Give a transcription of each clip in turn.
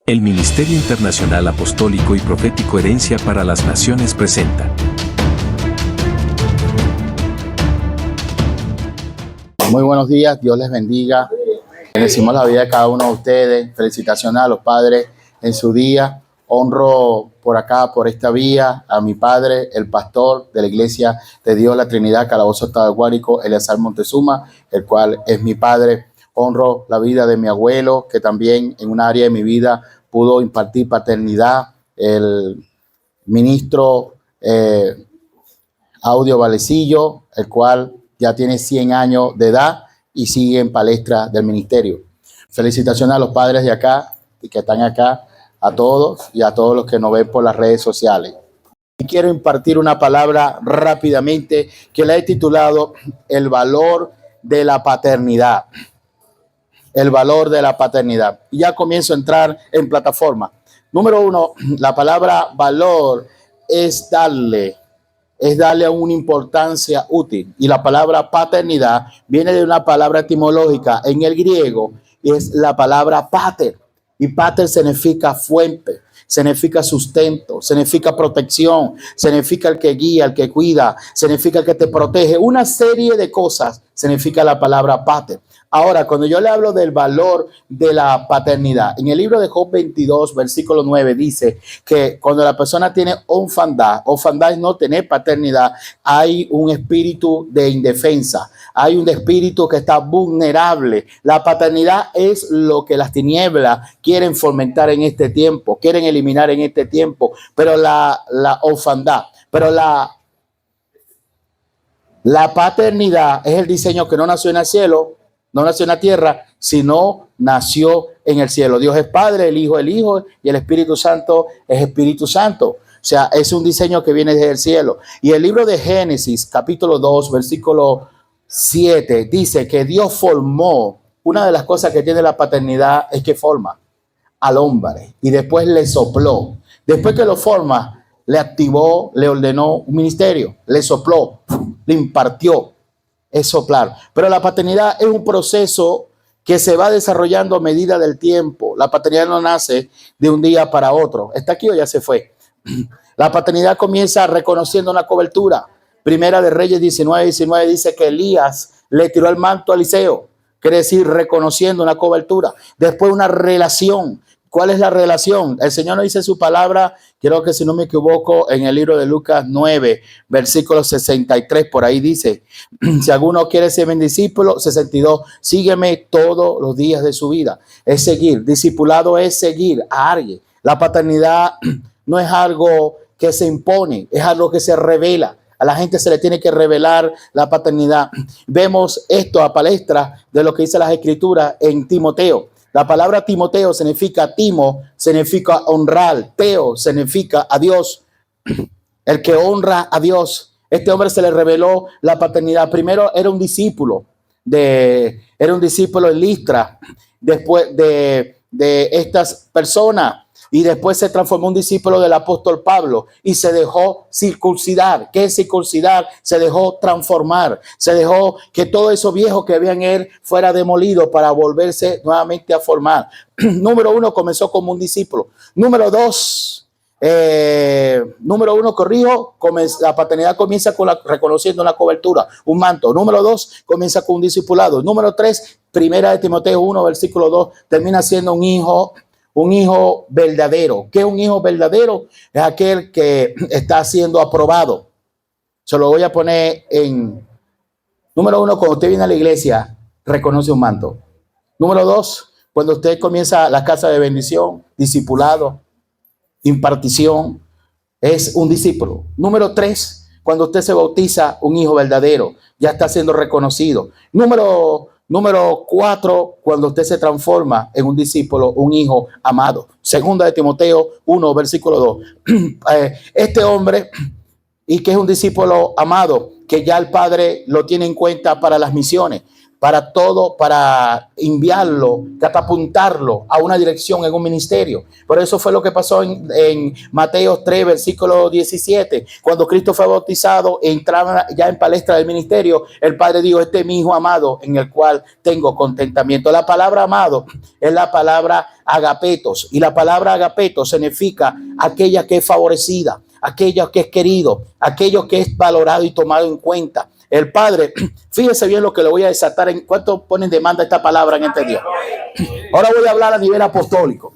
El Ministerio Internacional Apostólico y Profético Herencia para las Naciones presenta. Muy buenos días, Dios les bendiga. Bendecimos la vida de cada uno de ustedes. Felicitaciones a los padres en su día. Honro por acá, por esta vía, a mi padre, el pastor de la Iglesia de Dios, la Trinidad, Calabozo, Estado de Guárico, Eleazar Montezuma, el cual es mi padre. Honro la vida de mi abuelo, que también en un área de mi vida pudo impartir paternidad, el ministro Audio Valecillo, el cual ya tiene 100 años de edad y sigue en palestra del ministerio. Felicitaciones a los padres de acá y que están acá, a todos y a todos los que nos ven por las redes sociales. Y quiero impartir una palabra rápidamente que la he titulado El valor de la paternidad. El valor de la paternidad. Y ya comienzo a entrar en plataforma. Número 1, la palabra valor es darle una importancia útil. Y la palabra paternidad viene de una palabra etimológica en el griego y es la palabra pater. Y pater significa fuente, significa sustento, significa protección, significa el que guía, el que cuida, significa el que te protege. Una serie de cosas significa la palabra pater. Ahora, cuando yo le hablo del valor de la paternidad, en el libro de Job 22, versículo 9, dice que cuando la persona tiene orfandad es no tener paternidad, hay un espíritu de indefensa, hay un espíritu que está vulnerable. La paternidad es lo que las tinieblas quieren fomentar en este tiempo, quieren eliminar en este tiempo, pero la orfandad, pero la paternidad es el diseño que no nació en el cielo, no nació en la tierra, sino nació en el cielo. Dios es Padre, el Hijo y el Espíritu Santo es Espíritu Santo. O sea, es un diseño que viene desde el cielo. Y el libro de Génesis, capítulo 2, versículo 7, dice que Dios formó. Una de las cosas que tiene la paternidad es que forma al hombre y después le sopló. Después que lo forma, le activó, le ordenó un ministerio, le sopló, le impartió. Es soplar. Pero la paternidad es un proceso que se va desarrollando a medida del tiempo. La paternidad no nace de un día para otro. ¿Está aquí o ya se fue? La paternidad comienza reconociendo una cobertura. Primera de Reyes 19 dice que Elías le tiró el manto a Eliseo. Quiere decir reconociendo una cobertura. Después una relación. ¿Cuál es la relación? El Señor nos dice su palabra, creo que si no me equivoco, en el libro de Lucas 9, versículo 63, por ahí dice, si alguno quiere ser mi discípulo, 62, sígueme todos los días de su vida. Es seguir, discipulado es seguir a alguien. La paternidad no es algo que se impone, es algo que se revela. A la gente se le tiene que revelar la paternidad. Vemos esto a palestra de lo que dice las Escrituras en Timoteo. La palabra Timoteo significa timo, significa honrar. Teo significa a Dios. El que honra a Dios. Este hombre se le reveló la paternidad. Primero era un discípulo en Listra. Después de estas personas. Y después se transformó en un discípulo del apóstol Pablo y se dejó circuncidar. ¿Qué es circuncidar? Se dejó transformar. Se dejó que todo eso viejo que había en él fuera demolido para volverse nuevamente a formar. Número 1, comenzó como un discípulo. Número 2, la paternidad comienza reconociendo una cobertura, un manto. Número 2, comienza con un discipulado. Número 3, primera de Timoteo 1, versículo 2, termina siendo un hijo verdadero. ¿Qué es un hijo verdadero? Es aquel que está siendo aprobado. Se lo voy a poner en número 1, cuando usted viene a la iglesia, reconoce un manto. Número 2, cuando usted comienza la casa de bendición, discipulado, impartición, es un discípulo. Número 3, cuando usted se bautiza, un hijo verdadero, ya está siendo reconocido. Número 4, cuando usted se transforma en un discípulo, un hijo amado. Segunda de Timoteo 1, versículo 2. Este hombre, y que es un discípulo amado, que ya el Padre lo tiene en cuenta para las misiones. para todo, para enviarlo, catapultarlo a una dirección en un ministerio. Por eso fue lo que pasó en Mateo 3, versículo 17. Cuando Cristo fue bautizado, entraba ya en palestra del ministerio, el Padre dijo: este es mi Hijo amado, en el cual tengo contentamiento. La palabra amado es la palabra agapetos, y la palabra agapetos significa aquella que es favorecida, aquello que es querido, aquello que es valorado y tomado en cuenta. El Padre, fíjese bien lo que le voy a desatar. ¿En cuánto ponen demanda esta palabra en este día? Ahora voy a hablar a nivel apostólico,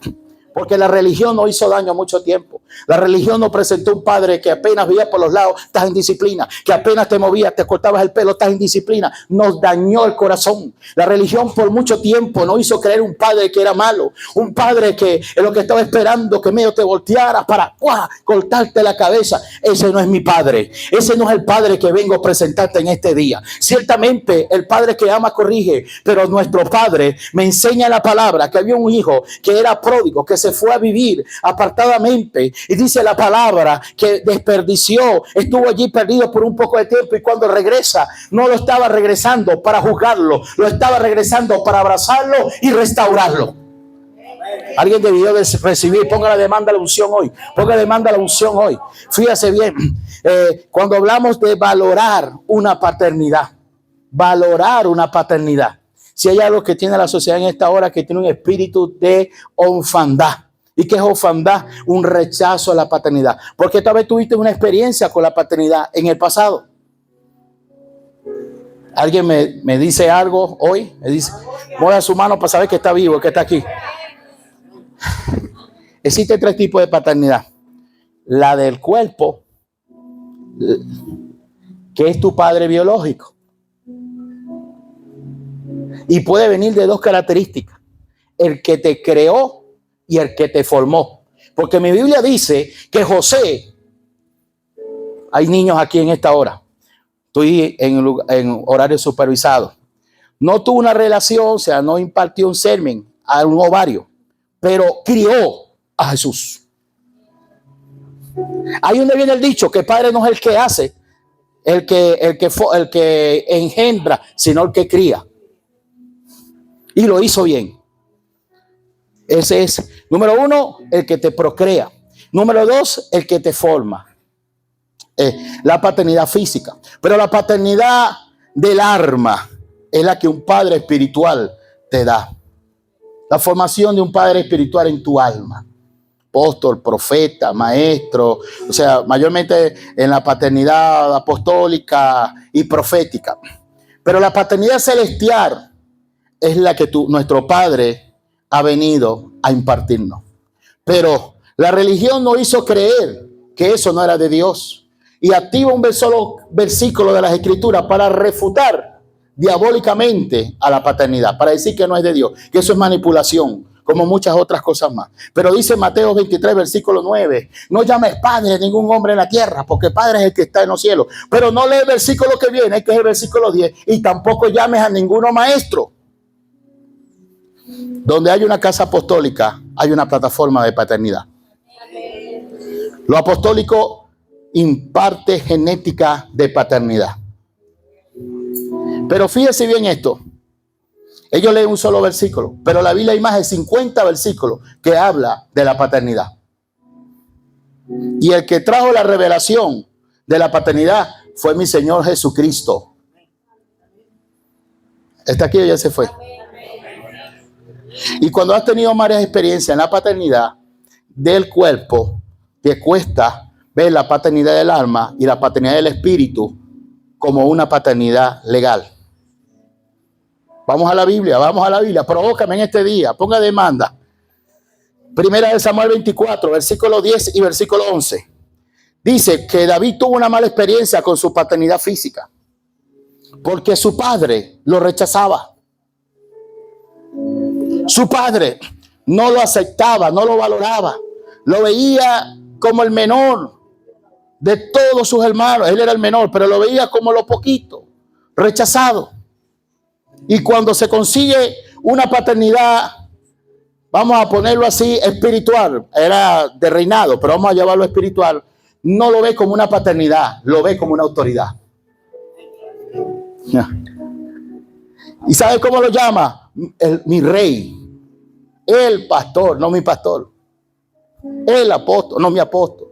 porque la religión no hizo daño mucho tiempo. La religión nos presentó un padre que apenas veía por los lados, estás en disciplina, que apenas te movías, te cortabas el pelo, estás en disciplina. Nos dañó el corazón. La religión por mucho tiempo nos hizo creer un padre que era malo, un padre que es lo que estaba esperando que medio te voltearas para cortarte la cabeza. Ese no es mi padre, ese no es el padre que vengo a presentarte en este día. Ciertamente el padre que ama corrige, pero nuestro padre me enseña la palabra que había un hijo que era pródigo, que se fue a vivir apartadamente. Y dice la palabra que desperdició, estuvo allí perdido por un poco de tiempo, y cuando regresa, no lo estaba regresando para juzgarlo, lo estaba regresando para abrazarlo y restaurarlo. Alguien debió de recibir, ponga la demanda a la unción hoy, ponga la demanda a la unción hoy. Fíjese bien, cuando hablamos de valorar una paternidad, si hay algo que tiene la sociedad en esta hora, que tiene un espíritu de orfandad. ¿Y qué es orfandad? Un rechazo a la paternidad. Porque tal vez tuviste una experiencia con la paternidad en el pasado. Alguien me dice algo hoy, me dice, mueva su mano para saber que está vivo, que está aquí. Existen 3 tipos de paternidad. La del cuerpo, que es tu padre biológico. Y puede venir de 2 características: el que te creó y el que te formó. Porque mi Biblia dice que José, hay niños aquí en esta hora, estoy en horario supervisado, no tuvo una relación, o sea, no impartió un semen a un ovario, pero crió a Jesús. Ahí donde viene el dicho que el padre no es el que hace, el que engendra, sino el que cría. Y lo hizo bien. Ese es, número 1, el que te procrea. Número 2, el que te forma. La paternidad física. Pero la paternidad del alma es la que un padre espiritual te da. La formación de un padre espiritual en tu alma. Apóstol, profeta, maestro. O sea, mayormente en la paternidad apostólica y profética. Pero la paternidad celestial es la que nuestro Padre ha venido a impartirnos. Pero la religión nos hizo creer que eso no era de Dios, y activa un solo versículo de las Escrituras para refutar diabólicamente a la paternidad, para decir que no es de Dios, que eso es manipulación, como muchas otras cosas más. Pero dice Mateo 23, versículo 9, no llames padre ningún hombre en la tierra, porque padre es el que está en los cielos. Pero no lee el versículo que viene, que es el versículo 10, y tampoco llames a ninguno maestro. Donde hay una casa apostólica, hay una plataforma de paternidad. Lo apostólico imparte genética de paternidad. Pero fíjese bien esto. Ellos leen un solo versículo, pero la Biblia hay más de 50 versículos que habla de la paternidad. Y el que trajo la revelación de la paternidad fue mi Señor Jesucristo. ¿Está aquí o ya se fue? Y cuando has tenido varias experiencias en la paternidad del cuerpo, te cuesta ver la paternidad del alma y la paternidad del espíritu como una paternidad legal. Vamos a la Biblia, provócame en este día, ponga demanda. Primera de Samuel 24, versículo 10 y versículo 11. Dice que David tuvo una mala experiencia con su paternidad física, porque su padre lo rechazaba. Su padre no lo aceptaba, no lo valoraba, lo veía como el menor de todos sus hermanos. Él era el menor, pero lo veía como lo poquito, rechazado. Y cuando se consigue una paternidad, vamos a ponerlo así, espiritual, era de reinado, pero vamos a llevarlo espiritual, no lo ve como una paternidad, lo ve como una autoridad. ¿Y sabe cómo lo llama? Mi rey, el pastor, no mi pastor, el apóstol, no mi apóstol.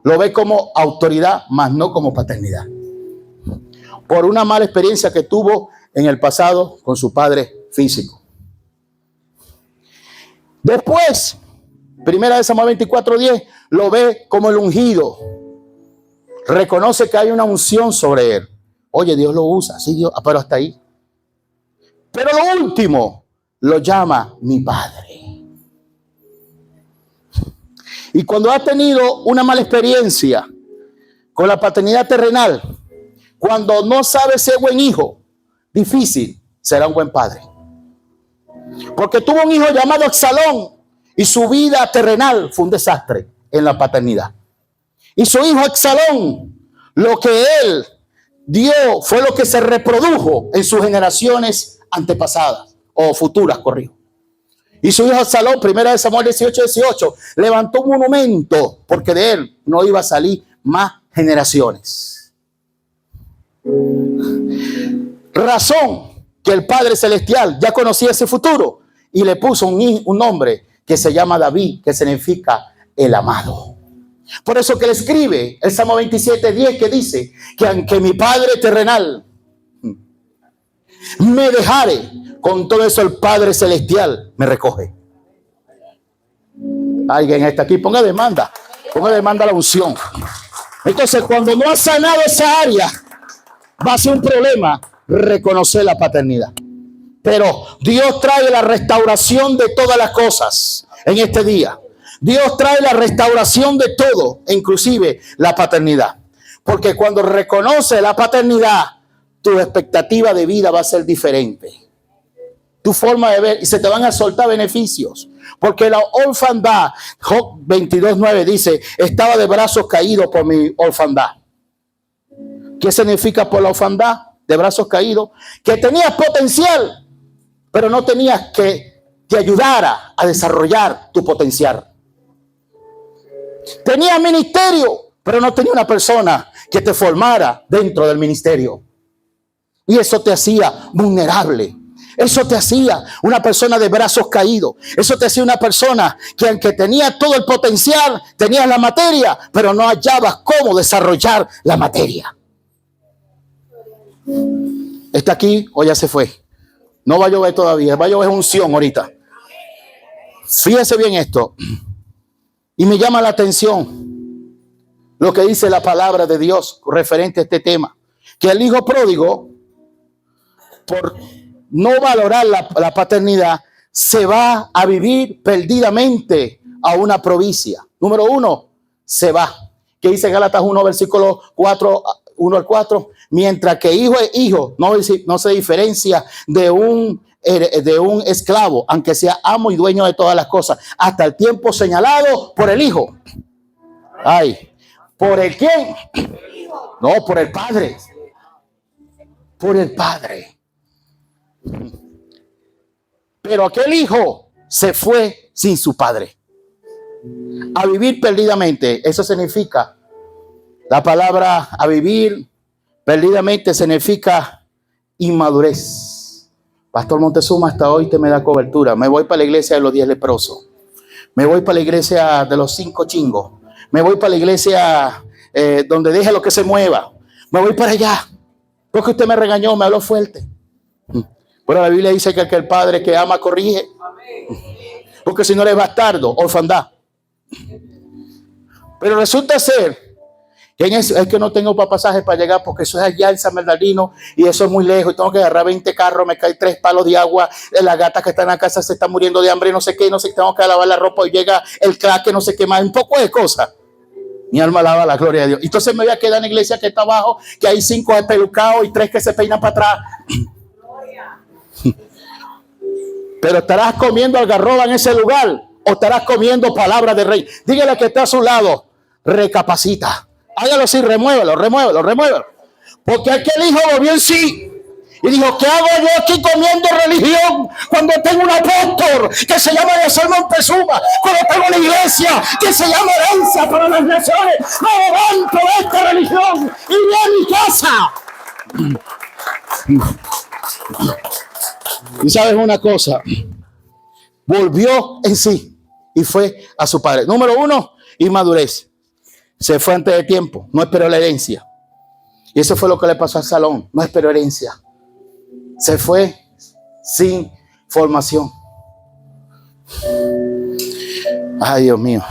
Lo ve como autoridad, mas no como paternidad. Por una mala experiencia que tuvo en el pasado con su padre físico. Después, 1 Samuel 24:10, lo ve como el ungido. Reconoce que hay una unción sobre él. Oye, Dios lo usa, sí, Dios, pero hasta ahí. Pero lo último, lo llama mi padre. Y cuando has tenido una mala experiencia con la paternidad terrenal, cuando no sabes ser buen hijo, difícil será un buen padre. Porque tuvo un hijo llamado Absalón y su vida terrenal fue un desastre en la paternidad. Y su hijo Absalón, lo que él dio fue lo que se reprodujo en sus generaciones antepasadas o futuras, corrijo. Y su hijo Absalón, 1 Samuel 18:18, levantó un monumento porque de él no iba a salir más generaciones. Razón que el Padre Celestial ya conocía ese futuro y le puso un nombre que se llama David, que significa el amado. Por eso que le escribe el Salmo 27:10, que dice que aunque mi Padre terrenal me dejare, con todo eso el Padre Celestial me recoge. Alguien está aquí, ponga demanda a la unción. Entonces, cuando no ha sanado esa área, va a ser un problema reconocer la paternidad. Pero Dios trae la restauración de todas las cosas en este día. Dios trae la restauración de todo, inclusive la paternidad. Porque cuando reconoce la paternidad, tu expectativa de vida va a ser diferente. Tu forma de ver, y se te van a soltar beneficios. Porque la orfandad, Job 22:9 dice, estaba de brazos caídos por mi orfandad. ¿Qué significa por la orfandad? De brazos caídos. Que tenías potencial, pero no tenías que te ayudara a desarrollar tu potencial. Tenías ministerio, pero no tenía una persona que te formara dentro del ministerio. Y eso te hacía vulnerable. Eso te hacía una persona de brazos caídos. Eso te hacía una persona que aunque tenía todo el potencial, tenías la materia, pero no hallabas cómo desarrollar la materia. ¿Está aquí o ya se fue? No va a llover todavía, va a llover unción ahorita. Fíjese bien esto. Y me llama la atención lo que dice la palabra de Dios referente a este tema. Que el hijo pródigo, por no valorar la paternidad, se va a vivir perdidamente a una provincia. Número 1, se va. Que dice Gálatas 1, versículo 4, 1 al 4. Mientras que hijo es hijo, no se diferencia de un esclavo, aunque sea amo y dueño de todas las cosas, hasta el tiempo señalado por el hijo. Ay, ¿por el quién? No, por el padre. Por el padre. Pero aquel hijo se fue sin su padre a vivir perdidamente. Eso significa, la palabra a vivir perdidamente significa inmadurez. Pastor Montezuma, hasta hoy te me da cobertura. Me voy para la iglesia de los 10 leprosos. Me voy para la iglesia de los 5 chingos. Me voy para la iglesia donde deje lo que se mueva. Me voy para allá. Porque usted me regañó, me habló fuerte. Pero la Biblia dice que el padre que ama corrige. Porque si no eres bastardo, orfandad. Pero resulta ser que es que no tengo pasajes para llegar porque eso es allá en San Bernardino y eso es muy lejos y tengo que agarrar 20 carros, me caen 3 palos de agua, la gata que está en la casa se está muriendo de hambre, no sé qué, tengo que lavar la ropa y llega el crack, no sé qué más, un poco de cosas. Mi alma alaba la gloria de Dios. Entonces me voy a quedar en la iglesia que está abajo, que hay 5 despelucados y 3 que se peinan para atrás. Pero estarás comiendo algarroba en ese lugar o estarás comiendo palabra de rey. Dígale que está a su lado, recapacita. Hágalo así, remuévelo. Porque aquel hijo volvió en sí y dijo, ¿qué hago yo aquí comiendo religión cuando tengo un apóstol que se llama Salmo Montezuma? Cuando tengo una iglesia que se llama Herencia para las Naciones. Me levanto de esta religión y voy a mi casa. Y sabes una cosa, volvió en sí y fue a su padre. Número 1, inmadurez. Se fue antes de tiempo, no esperó la herencia. Y eso fue lo que le pasó a Salomón, no esperó herencia. Se fue sin formación. Ay, Dios mío.